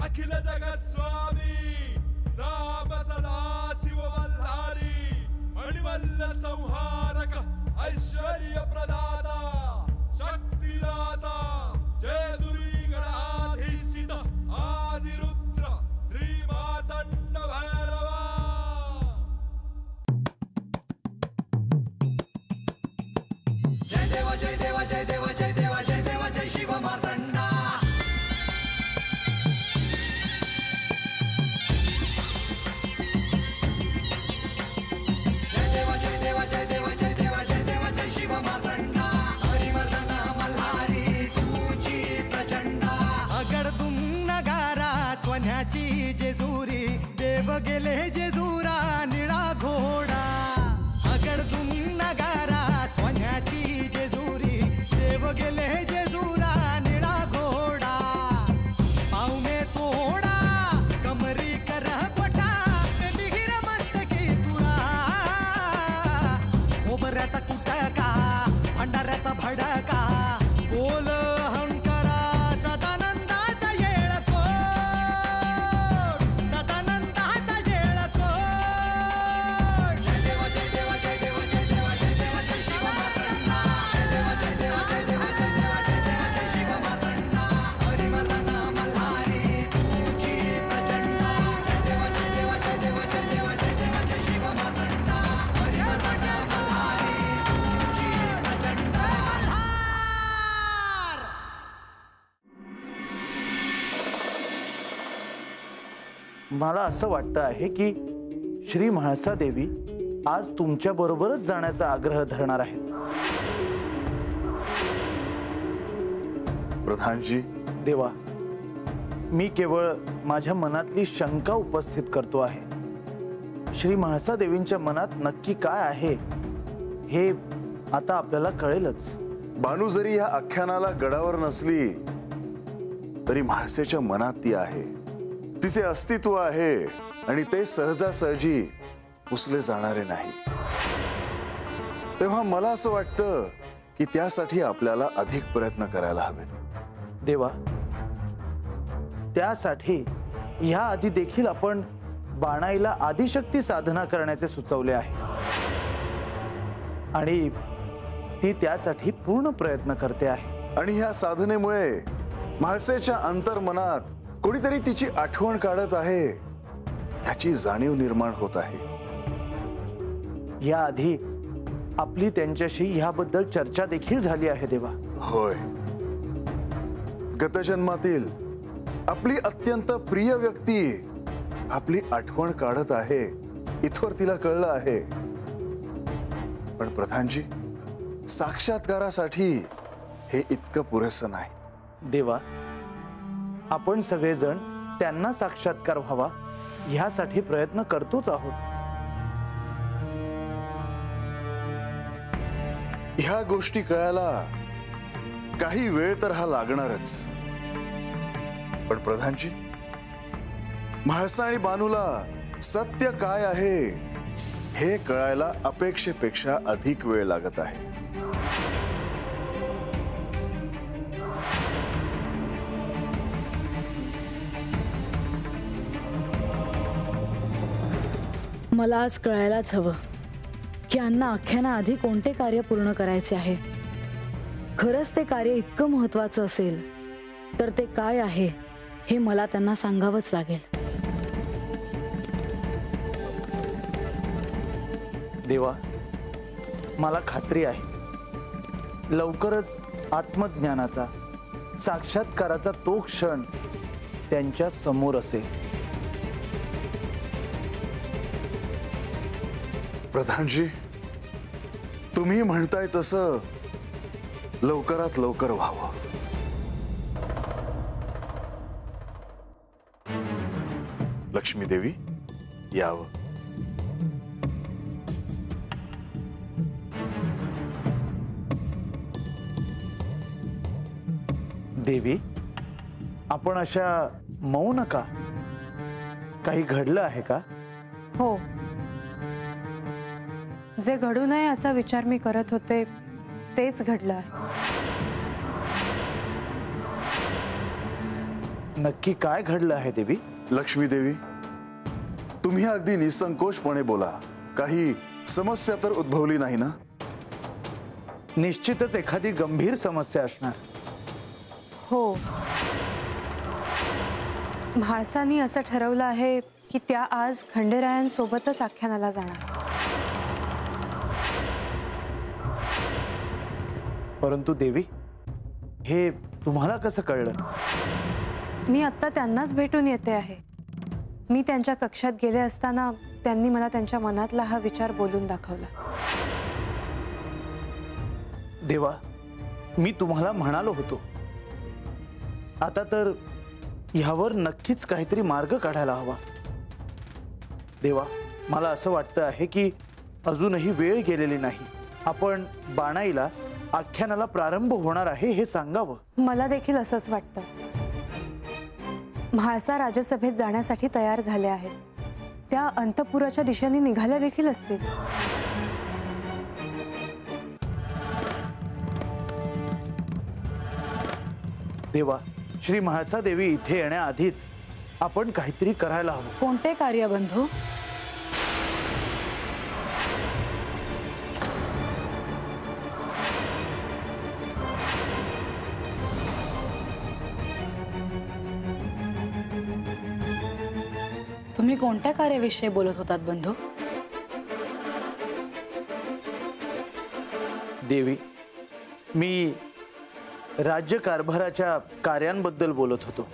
अखिल जगत स्वामी साम सदा शिव मल्हारी मणिमल्ल संहारक ऐश्वर्य प्रदाता शक्तिदाता जय दुर्गी गणाधीशित आदिरुद्र श्री मातंड भैरवा। जय देवा जय देवा जय देवा जय देवा जय देवा जय शिव मातंडा। जय देवा जय देवा जय देवा जय देवा जय देवा जय शिव मातंडा। हरिवर्धन मल्हारी तुझी प्रचंडा। अगडदुम नगारा सोन्याची जेजुरी देव गेले जेजुरा निळा घोडा। अगडदुम नगारा सोन्याची जेजुरी देव गेले जेजुरा निळा घोडा। पावमे तोडा कमरी कर पटा मिहिर मस्तकी तुरा। खोबऱ्याचा कुटका भंडाऱ्याचा भडका बोल अहंकारा सदानंदाचा येळकोट। सदानंदाचा येळकोट। जय देवा जय देवा जय देवा जय देवा जय देवा जय शिव मातंडा। जय देवा जय देवा जय देवा जय देवा जय देवा जय शिव मातंडा। हरिवर्धन मल्हारी तुझी प्रचंडा। जय देवा जय देवा जय देवा जय देवा जय देवा जय शिव मातंडा। हरिवर्धन मल्हारी तुझी प्रचंडा। मला असं वाटतं आहे की श्री म्हाळसा देवी आज तुमच्या बरोबरच जाण्याचा आग्रह धरणार आहेत। प्रधानजी, देवा, मी केवळ माझ्या मनातली शंका उपस्थित करतो आहे। श्री म्हाळसा देवींच्या मनात नक्की काय आहे हे आता आपल्याला कळेलच। बानू जरी या आख्यानाला गडावर नसली तरी म्हाळसेच्या मनात ती आहे, तिचे अस्तित्व आहे आणि ते सहजासहजी पुसले जाणारे नाही। तेव्हा मला असं वाटतं की त्यासाठी आपल्याला अधिक प्रयत्न करायला हवेत। देवा, त्यासाठी ह्या आधी देखील आपण बाणाईला आदिशक्ती साधना करण्याचे सुचवले आहे आणि ती त्यासाठी पूर्ण प्रयत्न करते आहे। आणि ह्या साधनेमुळे म्हाळसेच्या अंतर्मनात कोणीतरी तिची आठवण काढत आहे याची जाणीव निर्माण होत आहे। या आधी आपली त्यांच्याशी ह्याबद्दल चर्चा देखील झाली आहे देवा। होय, गतजन्मातील आपली अत्यंत प्रिय व्यक्ती आपली आठवण काढत आहे इथवर तिला कळलं आहे। पण प्रधानजी, साक्षात्कारासाठी हे इतकं पुरेसं नाही। देवा, आपण सगळेजण त्यांना साक्षात्कार व्हावा ह्यासाठी प्रयत्न करतोच आहोत। ह्या गोष्टी कळायला काही वेळ तर हा लागणारच। पण प्रधानजी, म्हाळसा आणि बानूला सत्य काय आहे हे कळायला अपेक्षेपेक्षा अधिक वेळ लागत आहे। मला आज कळायलाच हवं की अण्णा आख्यानाआधी कोणते कार्य पूर्ण करायचे आहे। खरंच ते कार्य इतकं महत्त्वाचं असेल तर ते काय आहे हे मला त्यांना सांगावंच लागेल। देवा, मला खात्री आहे लवकरच आत्मज्ञानाचा साक्षात्काराचा तो क्षण त्यांच्या समोर असेल। प्रधानजी, तुम्ही म्हणताय तसं लवकरात लवकर व्हावं। लक्ष्मी देवी, यावं। देवी, आपण अशा मौन का? काही घडलं आहे का? हो, जे घडू नये याचा विचार मी करत होते तेच घडलं आहे। नक्की काय घडलं आहे देवी? लक्ष्मी देवी, तुम्ही अगदी निसंकोचपणे बोला. काही समस्या तर उद्भवली नाही ना? निश्चितच एखादी गंभीर समस्या असणार. हो, म्हाळसानी असं ठरवलं आहे की त्या आज खंडेरायांसोबतच आख्यानाला जाणार. परंतु देवी, हे तुम्हाला कसं कळलं? मी आत्ता त्यांनाच भेटून येते आहे. मी त्यांच्या कक्षात गेले असताना त्यांनी मला त्यांच्या मनातला हा विचार बोलून दाखवला. देवा, मी तुम्हाला म्हणालो होतो, आता तर ह्यावर नक्कीच काहीतरी मार्ग काढायला हवा. देवा, मला असं वाटतं आहे की अजूनही वेळ गेलेली नाही. आपण बाणाईला आख्यानाला प्रारंभ होणार आहे हे सांगावं. मला देखील असंच वाटतं. म्हाळसा राजसभेत जाण्यासाठी तयार झाले आहेत. त्या अंतपुराच्या दिशेने निघाल्या देखील असतील. देवा, श्री म्हाळसा देवी इथे येण्याआधीच आपण काहीतरी करायला हवं. कोणते कार्य बंधू? तुम्ही कोणत्या कार्याविषयी बोलत होतात बंधू? देवी, मी राज्य कारभाराच्या कार्यांबद्दल बोलत होतो.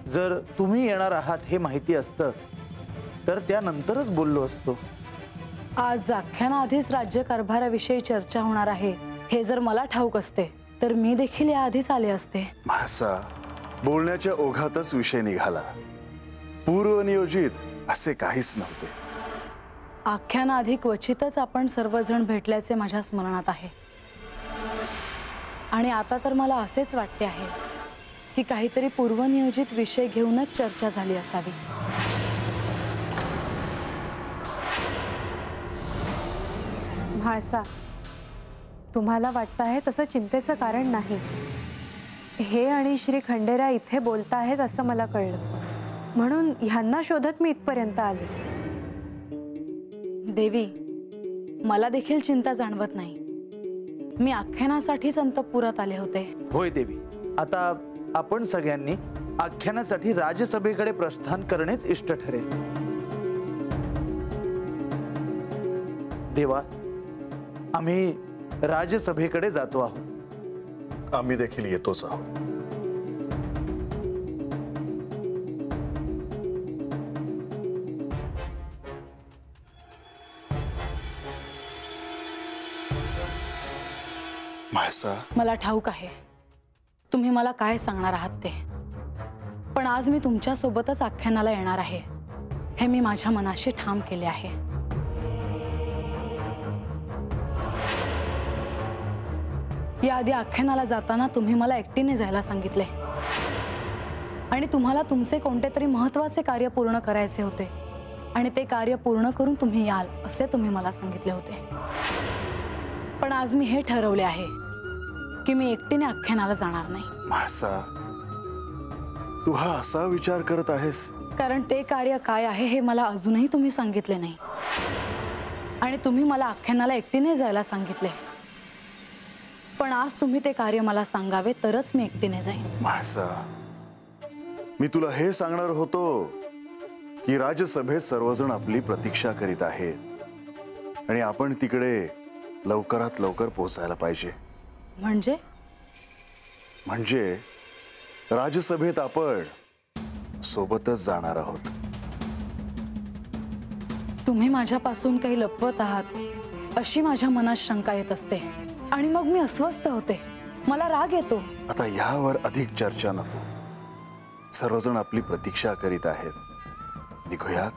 जर तुम्ही येणार आहात हे माहिती असतं तर त्यानंतरच बोललो असतो. आज आख्यानाआधीच राज्य कारभाराविषयी चर्चा होणार आहे हे जर मला ठाऊक असते तर मी देखील याआधीच आले असते. म्हाळसा, बोलण्याच्या ओघातच विषय निघाला. पूर्वनियोजित असे काहीच नव्हते. आख्यानाआधी क्वचितच आपण सर्वजण भेटल्याचे माझ्या स्मरणात आहे. आणि आता तर मला असेच वाटते आहे की काहीतरी पूर्वनियोजित विषय घेऊनच चर्चा झाली असावी. म्हाळसा, तुम्हाला वाटतं आहे तसं चिंतेचं कारण नाही. हे आणि श्री खंडेराय इथे बोलता आहेत असं मला कळलं, म्हणून ह्यांना शोधत मी इथपर्यंत आले. देवी, मला देखील चिंता जाणवत नाही. मी आख्यानासाठीच अंतपुरात आले होते. होय देवी, आता आपण सगळ्यांनी आख्यानासाठी राजसभेकडे प्रस्थान करणेच इष्ट ठरेल. देवा, आम्ही राजसभेकडे जातो आहोत. आम्ही देखील येतोच आहोत. म्हाळसा, मला ठाऊक आहे तुम्ही मला काय सांगणार आहात ते, पण आज मी तुमच्या सोबतच आख्यानाला येणार आहे हे मी माझ्या मनाशी ठाम केले आहे. याआधी आख्यानाला जाताना तुम्ही मला एकटीने जायला सांगितले आणि तुम्हाला तुमचे कोणते तरी महत्त्वाचे कार्य पूर्ण करायचे होते आणि ते कार्य पूर्ण करून तुम्ही याल असे तुम्ही मला सांगितले होते. पण आज मी हे ठरवले आहे की मी एकटीने आख्यानाला जाणार नाही. म्हाळसा, तू हा असा विचार करत आहेस? कारण ते कार्य काय आहे हे मला अजूनही तुम्ही सांगितले नाही आणि तुम्ही मला आख्यानाला एकटीने जायला सांगितले. पण आज तुम्ही ते कार्य मला सांगावे तरच मी एकटीने जाईन. म्हाळसा, मी तुला हे सांगणार होतो की राजसभेत सर्वजण आपली प्रतीक्षा करीत आहेत आणि आपण तिकडे लवकरात लवकर पोहोचायला पाहिजे. म्हणजे राजसभेत आपण सोबतच जाणार आहोत. तुम्ही माझ्यापासून काही लपवत आहात अशी माझ्या मनात शंका येत असते आणि मग मी अस्वस्थ होते. मला राग येतो. आता यावर अधिक चर्चा नको. सर्वजण आपली प्रतीक्षा करीत आहेत. निघूयात.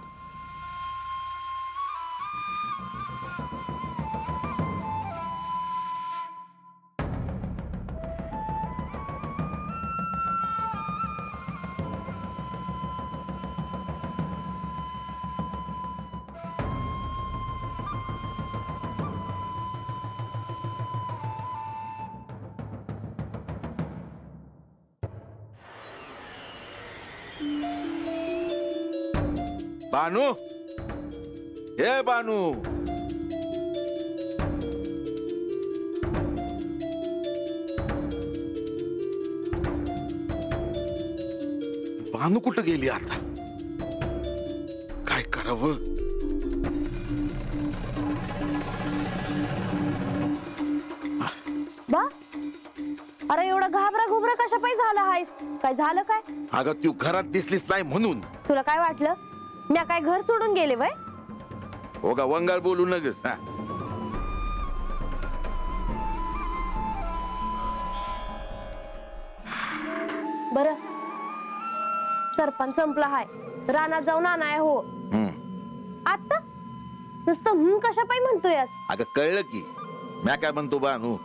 बानू, हे बानू, बानू कुठं गेली आता? काय करावं? बा, अरे एवढा घाबरा घुबरा कशा पायी झाला हायस? काय झालं काय? अगं तू घरात दिसलीच नाही म्हणून. तुला काय वाटलं मी काय घर सोडून गेले वय? हो का, वंगाळ बोलू नगस. बर, सरपंच संपला हाय, रानात जाऊन आणाय हो. आता नुसतं कशा पायी म्हणतोयस? अगं कळलं की म्या काय म्हणतो बानू,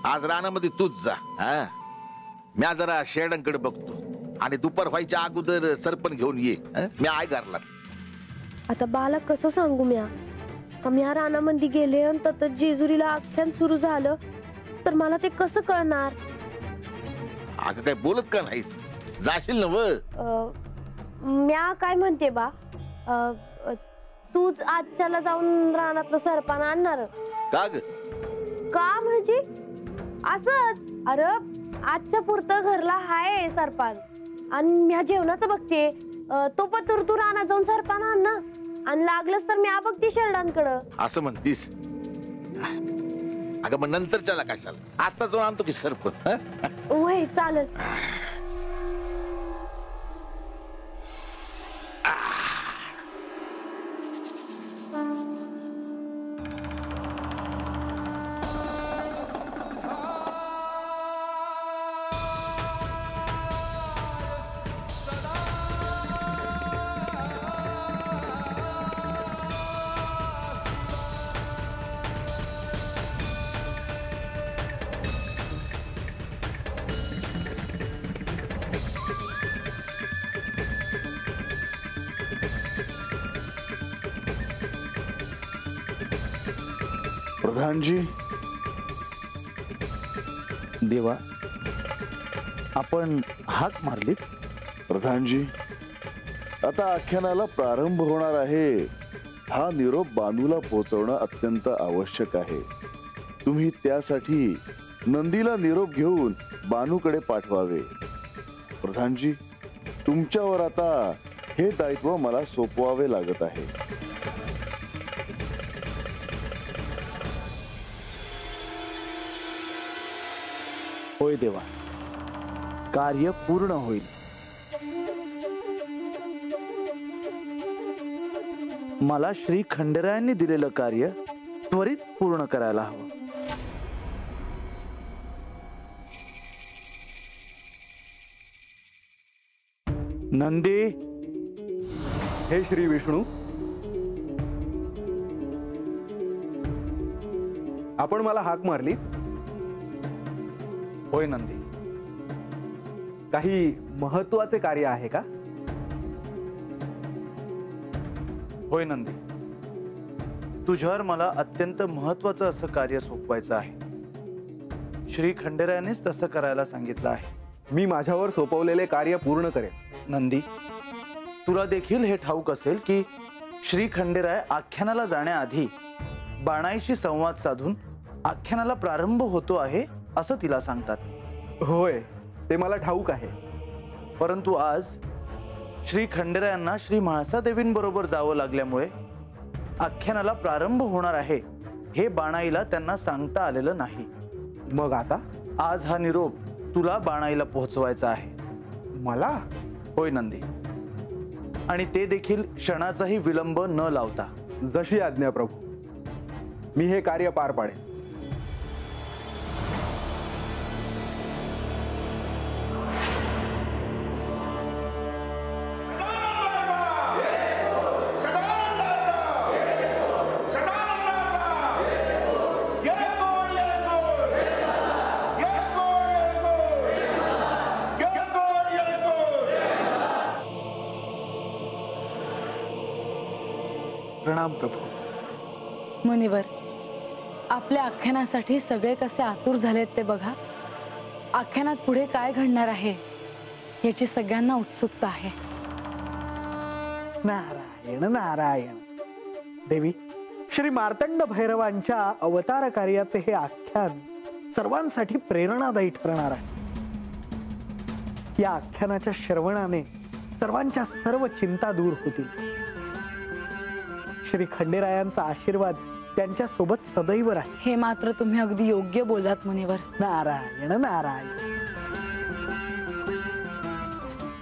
आज रानामध्ये तूच जा. म्या जरा शेडांकडे बघतो आणि दुपार व्हायच्या अगोदर सरपण घेऊन ये. मी आय घरला. आता बाला कसं सांगू म्या? म्या रानामध्ये गेले आणि तत जेजुरीला आख्यान सुरू झालं तर मला ते कसं कळणार? अगं काय बोलत का नाहीस? जाशील ना व? म्या काय म्हणते बा, तूच आजच्याला जाऊन रानातलं सरपण आणणार का ग? का म्हणजे असंच? अरे आजच्या पुरतं घरला हाय सरपण आणि म्या जेवणाचं बघते. तो पतूर तू रानात जाऊन सरपण आण ना, आणि लागलंच तर म्या बघते शेरडांकडं. असं म्हणतीस? अगं मग नंतर चला कशाला, आता जाऊन आणतो की सरपण. होय चालेल. प्रधानजी, देवा, आपण हाक मारलीत? प्रधानजी, आता आख्यानाला प्रारंभ होणार आहे. हा निरोप बानूला पोहोचवणं अत्यंत आवश्यक आहे. तुम्ही त्यासाठी नंदीला निरोप घेऊन बानूकडे पाठवावे. प्रधानजी, तुमच्यावर आता हे दायित्व मला सोपवावे लागत आहे. होय देवा, कार्य पूर्ण होईल. मला श्री खंडेरायांनी दिलेलं कार्य त्वरित पूर्ण करायला हवं. नंदी, हे श्री विष्णू, आपण मला हाक मारली? होय नंदी. काही महत्वाचे कार्य आहे का? होय नंदी, तुझ्यावर मला अत्यंत महत्वाचं असं कार्य सोपवायचं आहे. श्री खंडेरायानेच तसं करायला सांगितलं आहे. मी माझ्यावर सोपवलेले कार्य पूर्ण करेन. नंदी, तुला देखील हे ठाऊक असेल की श्री खंडेराय आख्यानाला जाण्याआधी बाणाईशी संवाद साधून आख्यानाला प्रारंभ होतो आहे असं तिला सांगतात. होय, ते मला ठाऊक आहे. परंतु आज श्री खंडेरायांना श्री म्हाळसादेवींबरोबर जावं लागल्यामुळे आख्यानाला प्रारंभ होणार आहे हे बाणाईला त्यांना सांगता आलेलं नाही. मग आता? आज हा निरोप तुला बाणाईला पोहोचवायचा आहे. मला? होय नंदी, आणि ते देखील क्षणाचाही विलंब न लावता. जशी आज्ञा प्रभू. मी हे कार्य पार पाडेन. प्रणाम प्रभू. मुनिवर, आपल्या आख्यानासाठी सगळे कसे आतुर झालेत ते बघा. आख्यानात पुढे काय घडणार आहे याची सगळ्यांना उत्सुकता आहे. नारायण नारायण नारायण. देवी, श्री मार्तंड भैरवांच्या अवतार कार्याचे हे आख्यान सर्वांसाठी प्रेरणादायी ठरणार आहे. या आख्यानाच्या श्रवणाने सर्वांच्या सर्व चिंता दूर होतील. श्री खंडेरायांचा आशीर्वाद त्यांच्या सोबत सदैव राहील. हे मात्र तुम्ही अगदी योग्य बोललात मुनिवर. नारायण नारायण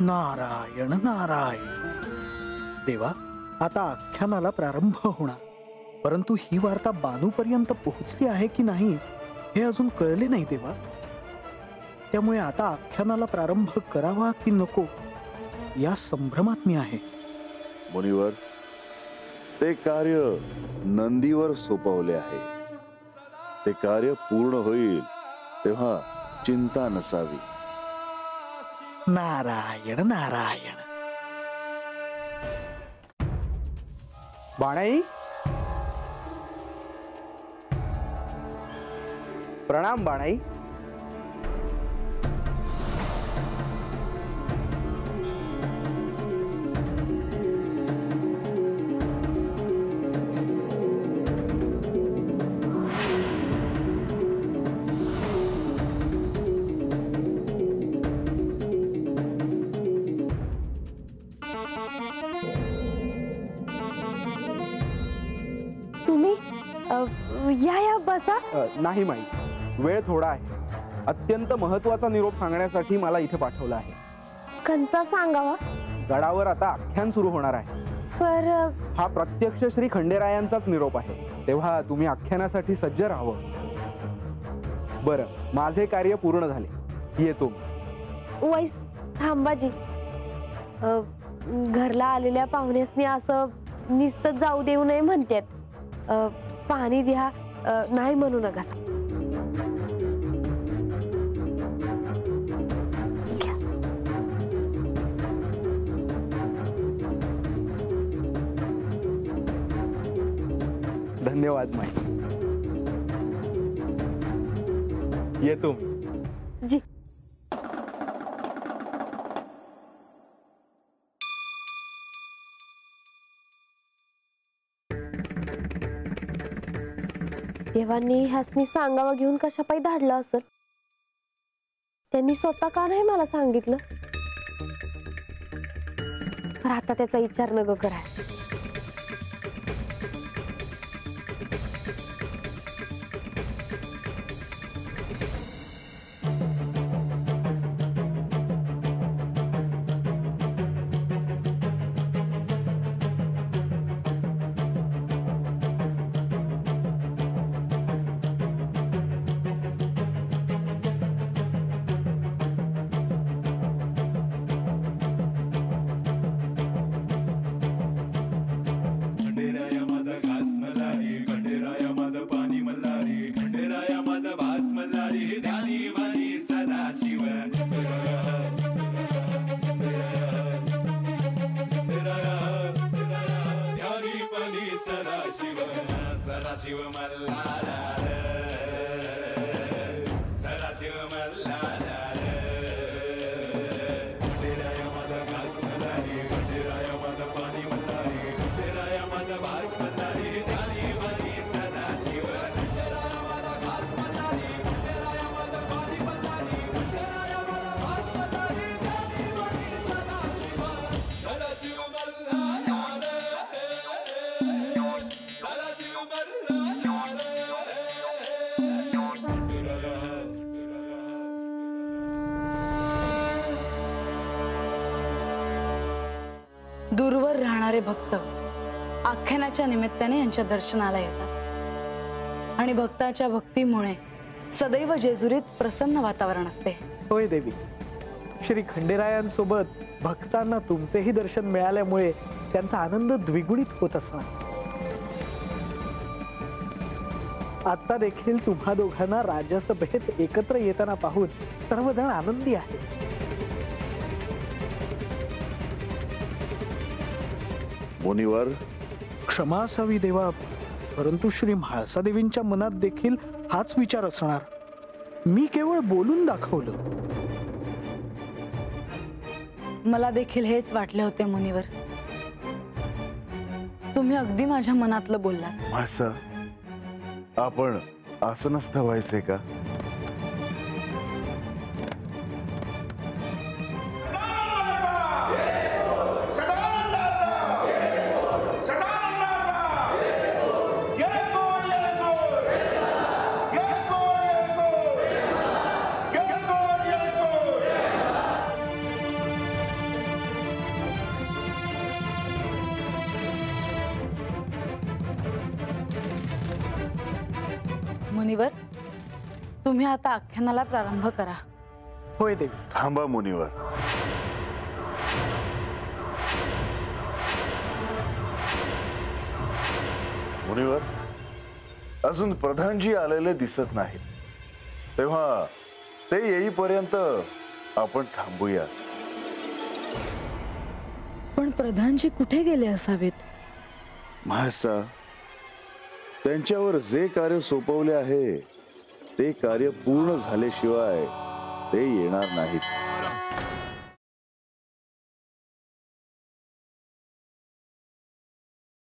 नारायण नारायण. देवा, आता आख्यानाला प्रारंभ होणार, परंतु ही वार्ता बानूपर्यंत पोहोचली आहे की नाही हे अजून कळले नाही देवा. त्यामुळे आता आख्यानाला प्रारंभ करावा की नको या संभ्रमात मी आहे. मुनिवर, ते कार्य नंदीवर सोपवले आहे. ते कार्य पूर्ण होईल तेव्हा चिंता नसावी. नारायण नारायण. बाणाई, प्रणाम बाणाई. तुम्ही या बसा. नाही माई, वेळ थोडा आहे. अत्यंत महत्वाचा निरोप सांगण्यासाठी मला इथे पाठवलं आहे. कंचा सांगावा? गडावर आता आख्यान सुरू होणार आहे. पर हा प्रत्यक्ष श्री खंडेरायांचाच निरोप आहे, तेव्हा तुम्ही आख्यानासाठी सज्ज राहावं. बरं, माझे कार्य पूर्ण झाले, येतो. वैस थांबाजी. घरला आलेल्या पाहुण्यासनी असं निस्तच जाऊ देऊ नये म्हणतात. पाणी द्या नाही म्हणू नका. धन्यवाद माई. येतो जी. देवांनी ह्यासनी सांगावा घेऊन कशा पायी धाडलं असेल. त्यांनी स्वतः का नाही मला सांगितलं. पण आता त्याचा विचार नको कराय. दूरवर राहणारे भक्त आख्यानाच्या निमित्ताने यांच्या दर्शनाला येतात आणि भक्ताच्या भक्तीमुळे सदैव जेजुरीत प्रसन्न वातावरण असते. होय देवी, श्री खंडेरायांसोबत भक्तांना तुमचेही दर्शन मिळाल्यामुळे त्यांचा आनंद द्विगुणित होत असणार. आता देखील तुम्हा दोघांना राजसभेत एकत्र येताना पाहून सर्वजण आनंदी आहेत. मुनिवर, क्षमा असावी देवा, परंतु श्री म्हाळसा देवींच्या मनात देखील हाच विचार असणार. मी केवळ बोलून दाखवलं. मला देखील हेच वाटले होते मुनिवर. तुम्ही अगदी माझ्या मनातलं बोललात. म्हाळसा, आपण असं नसतं व्हायचंय का? मुनिवर, तुम्ही आता आख्यानाला प्रारंभ करा. होय देवी. थांबा मुनिवर. मुनिवर, अजून प्रधानजी आलेले दिसत नाहीत. तेव्हा ते येईपर्यंत आपण थांबूया. पण प्रधानजी कुठे गेले असावेत? म्हाळसा, त्यांच्यावर जे कार्य सोपवले आहे ते कार्य पूर्ण झाल्याशिवाय ते येणार नाहीत.